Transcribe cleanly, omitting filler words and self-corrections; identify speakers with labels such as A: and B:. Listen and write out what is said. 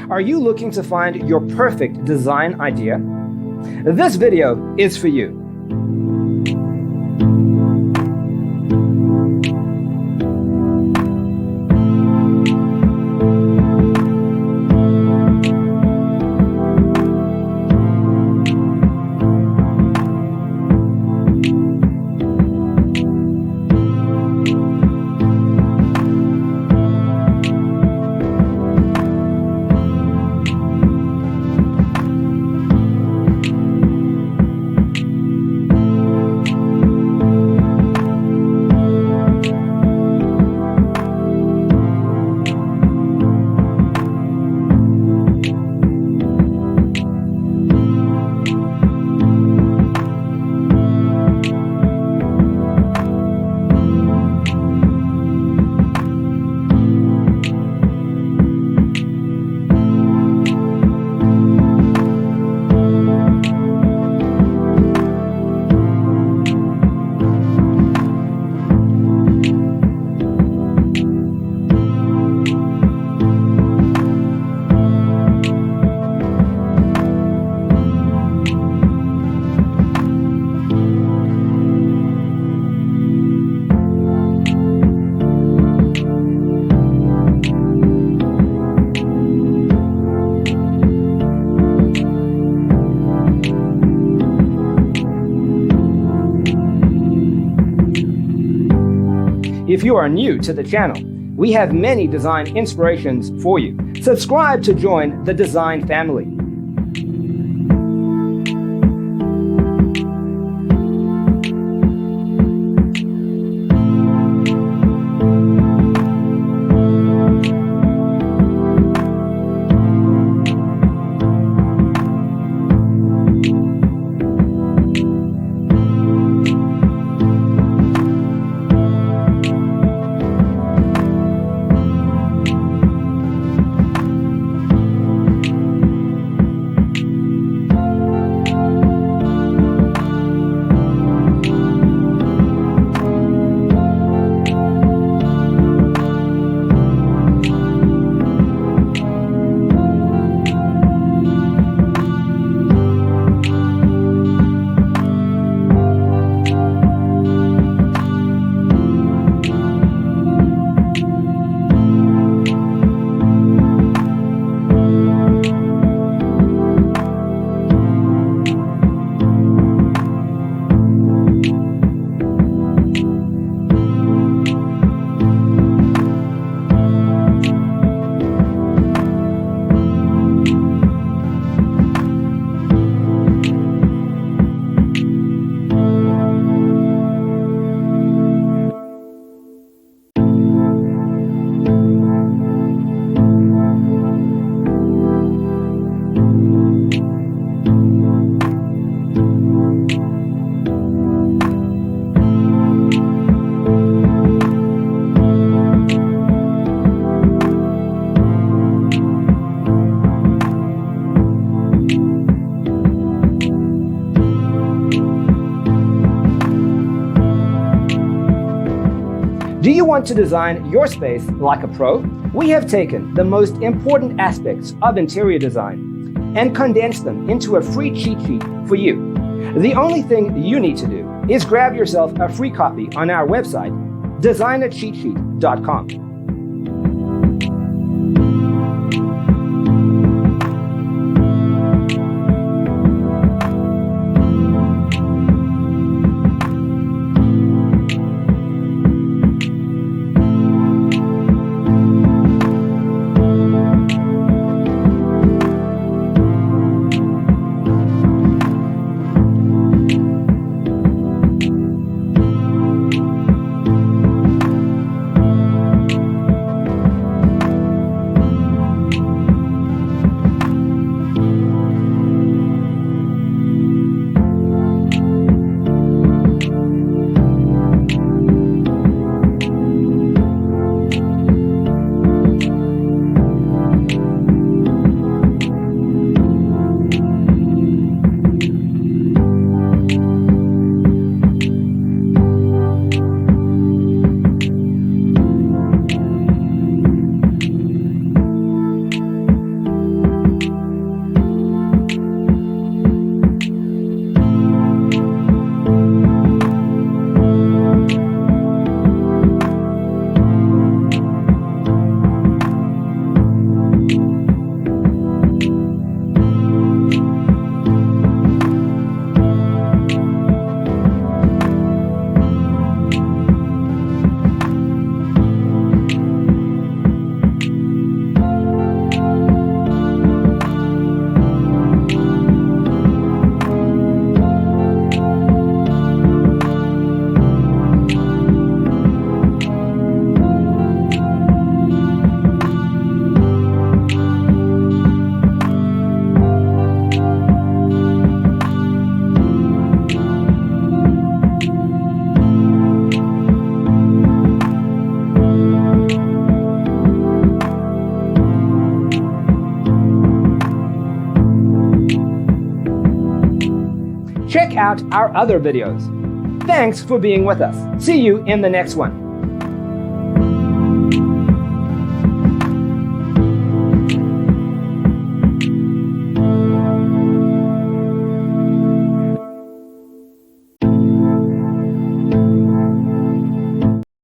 A: Are you looking to find your perfect design idea? This video is for you. If you are new to the channel, we have many design inspirations for you. Subscribe to join the design family. Do you want to design your space like a pro? We have taken the most important aspects of interior design and condensed them into a free cheat sheet for you. The only thing you need to do is grab yourself a free copy on our website, designercheatsheet.com. check out our other videos. Thanks for being with us. See you in the next one.